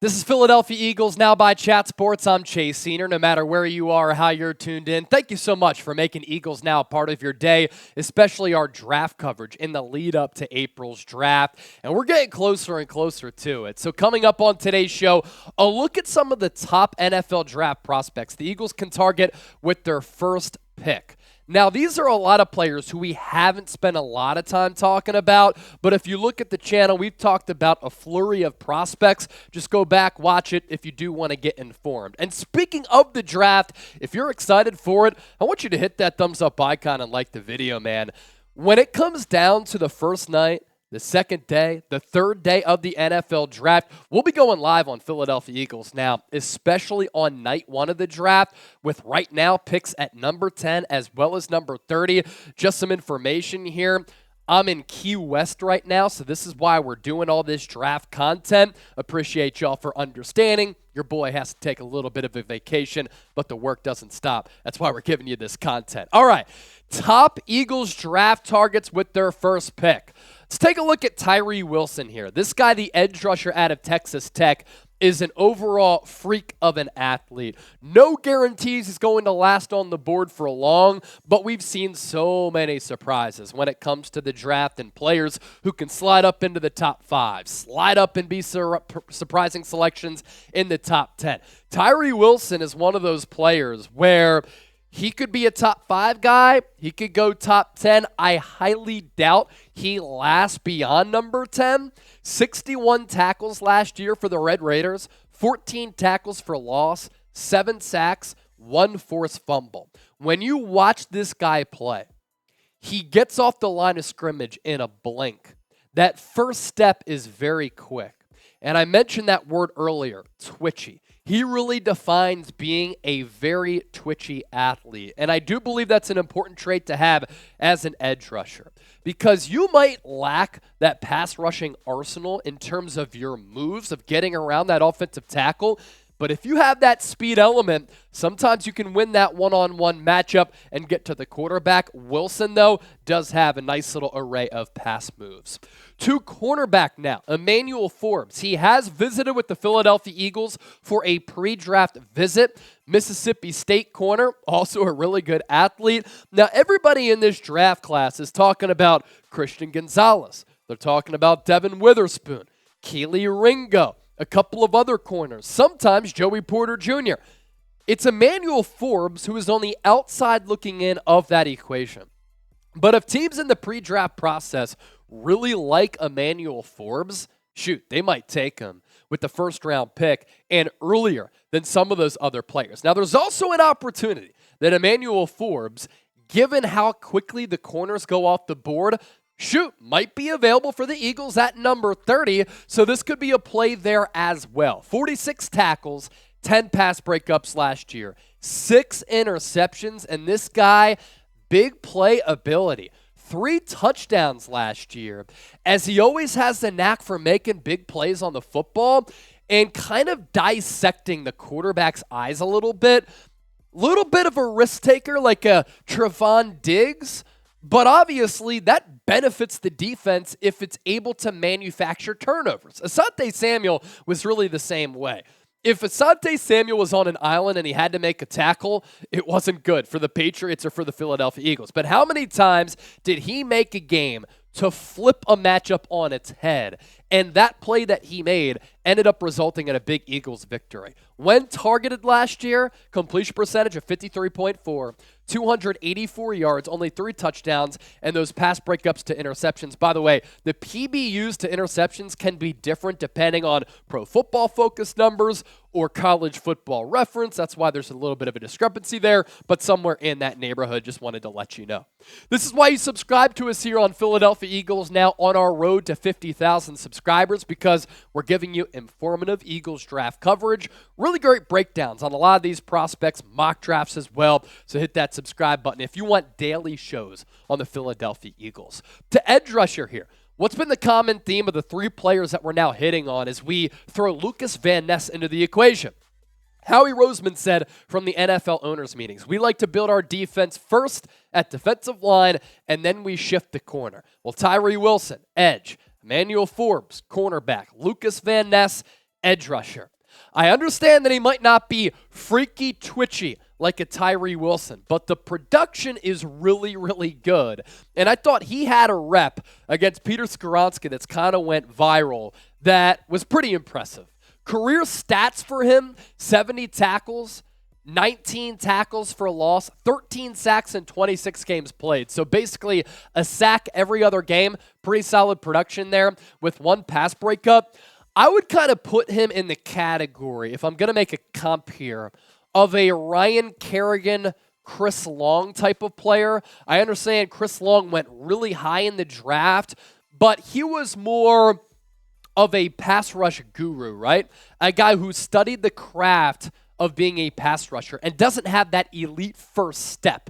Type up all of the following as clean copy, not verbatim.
This is Philadelphia Eagles Now by Chat Sports. I'm Chase Senior. No matter where you are or how you're tuned in, thank you so much for making Eagles Now a part of your day, especially our draft coverage in the lead up to April's draft. And we're getting closer and closer to it. So coming up on today's show, a look at some of the top NFL draft prospects the Eagles can target with their first pick. Now, these are a lot of players who we haven't spent a lot of time talking about, but if you look at the channel, we've talked about a flurry of prospects. Just go back, watch it if you do want to get informed. And speaking of the draft, if you're excited for it, I want you to hit that thumbs up icon and like the video, man. When it comes down to the first night, the second day, the third day of the NFL draft, we'll be going live on Philadelphia Eagles Now, especially on night one of the draft, with right now picks at number 10 as well as number 30. Just some information here. I'm in Key West right now, so this is why we're doing all this draft content. Appreciate y'all for understanding. Your boy has to take a little bit of a vacation, but the work doesn't stop. That's why we're giving you this content. All right, top Eagles draft targets with their first pick. Let's take a look at Tyree Wilson here. This guy, the edge rusher out of Texas Tech, is an overall freak of an athlete. No guarantees he's going to last on the board for long, but we've seen so many surprises when it comes to the draft and players who can slide up into the top 5, slide up and be surprising selections in the top 10. Tyree Wilson is one of those players where he could be a top 5 guy. He could go top 10. I highly doubt he lasts beyond number 10. 61 tackles last year for the Red Raiders, 14 tackles for loss, 7 sacks, 1 forced fumble. When you watch this guy play, he gets off the line of scrimmage in a blink. That first step is very quick. And I mentioned that word earlier, twitchy. He really defines being a very twitchy athlete. And I do believe that's an important trait to have as an edge rusher, because you might lack that pass rushing arsenal in terms of your moves of getting around that offensive tackle. But if you have that speed element, sometimes you can win that one-on-one matchup and get to the quarterback. Wilson, though, does have a nice little array of pass moves. To cornerback now, Emmanuel Forbes. He has visited with the Philadelphia Eagles for a pre-draft visit. Mississippi State corner, also a really good athlete. Now, everybody in this draft class is talking about Christian Gonzalez. They're talking about Devin Witherspoon, Keely Ringo, a couple of other corners, sometimes Joey Porter Jr. It's Emmanuel Forbes who is on the outside looking in of that equation. But if teams in the pre-draft process really like Emmanuel Forbes, shoot, they might take him with the first-round pick and earlier than some of those other players. Now, there's also an opportunity that Emmanuel Forbes, given how quickly the corners go off the board, might be available for the Eagles at number 30, so this could be a play there as well. 46 tackles, 10 pass breakups last year, 6 interceptions, and this guy, big play ability. 3 touchdowns last year, as he always has the knack for making big plays on the football and kind of dissecting the quarterback's eyes a little bit. Little bit of a risk taker like a Trevon Diggs, but obviously that benefits the defense if it's able to manufacture turnovers. Asante Samuel was really the same way. If Asante Samuel was on an island and he had to make a tackle, it wasn't good for the Patriots or for the Philadelphia Eagles. But how many times did he make a game to flip a matchup on its head? And that play that he made ended up resulting in a big Eagles victory. When targeted last year, completion percentage of 53.4, 284 yards, only 3 touchdowns, and those pass breakups to interceptions. By the way, the PBUs to interceptions can be different depending on Pro Football Focus numbers or College Football Reference. That's why there's a little bit of a discrepancy there, but somewhere in that neighborhood, just wanted to let you know. This is why you subscribe to us here on Philadelphia Eagles Now on our road to 50,000 subscribers, because we're giving you informative Eagles draft coverage, really great breakdowns on a lot of these prospects, mock drafts as well. So hit that subscribe button if you want daily shows on the Philadelphia Eagles. To edge rusher here, what's been the common theme of the 3 players that we're now hitting on as we throw Lukas Van Ness into the equation? Howie Roseman said from the NFL owners' meetings, we like to build our defense first at defensive line, and then we shift the corner. Well, Tyree Wilson, edge. Emmanuel Forbes, cornerback. Lukas Van Ness, edge rusher. I understand that he might not be freaky twitchy like a Tyree Wilson, but the production is really, really good. And I thought he had a rep against Peter Skoronski that's kind of went viral that was pretty impressive. Career stats for him, 70 tackles, 19 tackles for loss, 13 sacks in 26 games played. So basically a sack every other game. Pretty solid production there with one pass breakup. I would kind of put him in the category, if I'm going to make a comp here, of a Ryan Kerrigan, Chris Long type of player. I understand Chris Long went really high in the draft, but he was more of a pass rush guru, right? A guy who studied the craft of being a pass rusher and doesn't have that elite first step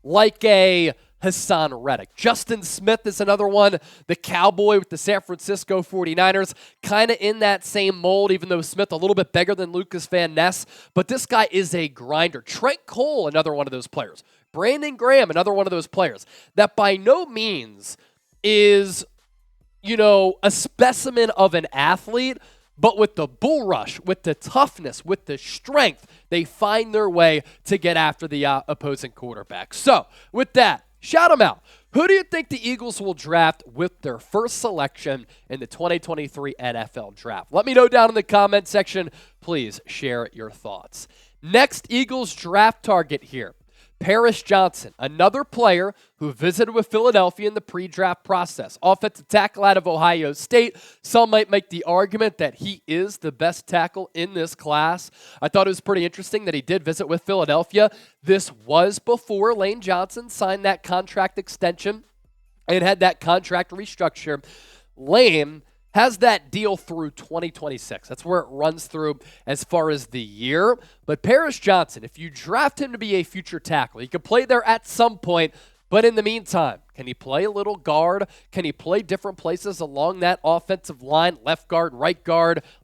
like a Hassan Reddick. Justin Smith is another one, the cowboy with the San Francisco 49ers, kind of in that same mold, even though Smith a little bit bigger than Lukas Van Ness, but this guy is a grinder. Trent Cole, another one of those players. Brandon Graham, another one of those players that by no means is, a specimen of an athlete, but with the bull rush, with the toughness, with the strength, they find their way to get after the opposing quarterback. So, with that, shout them out. Who do you think the Eagles will draft with their first selection in the 2023 NFL Draft? Let me know down in the comment section. Please share your thoughts. Next Eagles draft target here. Paris Johnson, another player who visited with Philadelphia in the pre-draft process. Offensive tackle out of Ohio State. Some might make the argument that he is the best tackle in this class. I thought it was pretty interesting that he did visit with Philadelphia. This was before Lane Johnson signed that contract extension and had that contract restructure. Lane has that deal through 2026. That's where it runs through as far as the year. But Paris Johnson, if you draft him to be a future tackle, he could play there at some point. But in the meantime, can he play a little guard? Can he play different places along that offensive line? Left guard,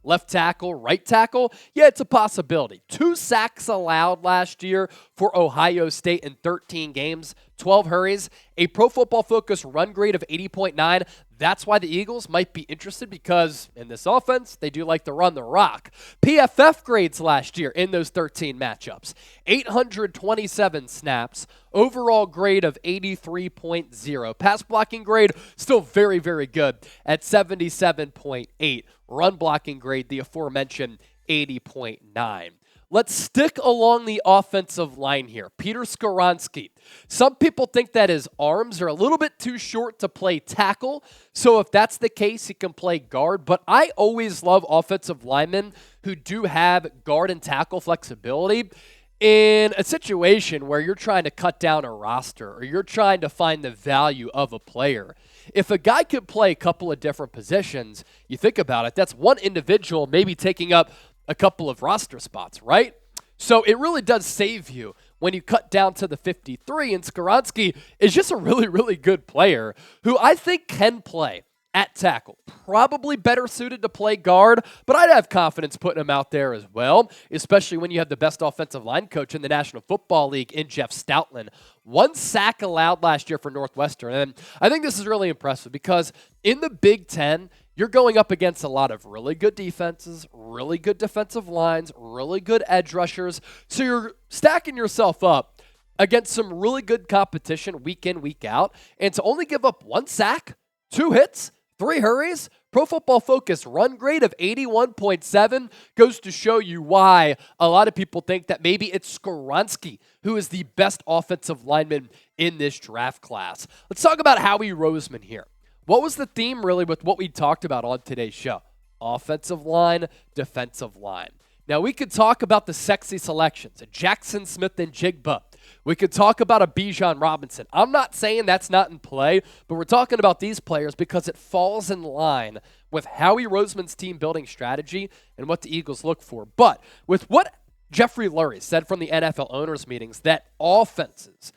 left tackle, right tackle? Yeah, it's a possibility. 2 sacks allowed last year for Ohio State in 13 games, 12 hurries, a Pro Football Focus run grade of 80.9. That's why the Eagles might be interested because in this offense, they do like to run the rock. PFF grades last year in those 13 matchups, 827 snaps, overall grade of 83.0. Pass blocking grade, still very, very good at 77.8. Run blocking grade, the aforementioned 80.9. Let's stick along the offensive line here. Peter Skoronski. Some people think that his arms are a little bit too short to play tackle. So if that's the case, he can play guard. But I always love offensive linemen who do have guard and tackle flexibility in a situation where you're trying to cut down a roster or you're trying to find the value of a player. If a guy could play a couple of different positions, you think about it, that's one individual maybe taking up a couple of roster spots, right? So it really does save you when you cut down to the 53, and Skoronski is just a really, really good player who I think can play at tackle. Probably better suited to play guard, but I'd have confidence putting him out there as well, especially when you have the best offensive line coach in the National Football League in Jeff Stoutland. 1 sack allowed last year for Northwestern, and I think this is really impressive because in the Big Ten, you're going up against a lot of really good defenses, really good defensive lines, really good edge rushers. So you're stacking yourself up against some really good competition week in, week out. And to only give up 1 sack, 2 hits, 3 hurries, Pro Football Focus run grade of 81.7 goes to show you why a lot of people think that maybe it's Skoronski who is the best offensive lineman in this draft class. Let's talk about Howie Roseman here. What was the theme really with what we talked about on today's show? Offensive line, defensive line. Now, we could talk about the sexy selections, a Jackson Smith and Jigba. We could talk about a Bijan Robinson. I'm not saying that's not in play, but we're talking about these players because it falls in line with Howie Roseman's team building strategy and what the Eagles look for. But with what Jeffrey Lurie said from the NFL owners meetings, that offenses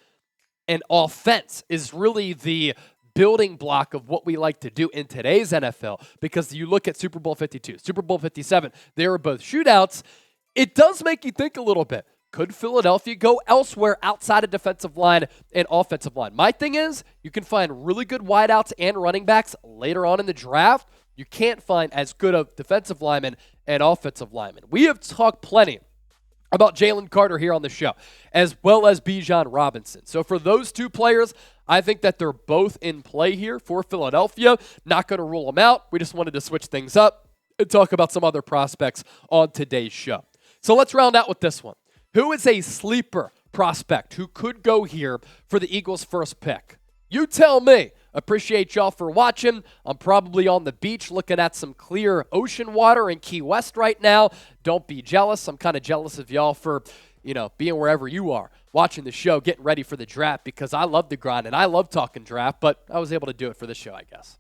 and offense is really the building block of what we like to do in today's NFL, because you look at Super Bowl 52, Super Bowl 57, they were both shootouts. It does make you think a little bit. Could Philadelphia go elsewhere outside of defensive line and offensive line? My thing is, you can find really good wideouts and running backs later on in the draft. you can't find as good of defensive linemen and offensive linemen. We have talked plenty about Jalen Carter here on the show, as well as Bijan Robinson. So for those two players, I think that they're both in play here for Philadelphia. Not going to rule them out. We just wanted to switch things up and talk about some other prospects on today's show. So let's round out with this one. Who is a sleeper prospect who could go here for the Eagles' first pick? You tell me. Appreciate y'all for watching. I'm probably on the beach looking at some clear ocean water in Key West right now. Don't be jealous. I'm kind of jealous of y'all for, being wherever you are, watching the show, getting ready for the draft, because I love the grind and I love talking draft, but I was able to do it for the show, I guess.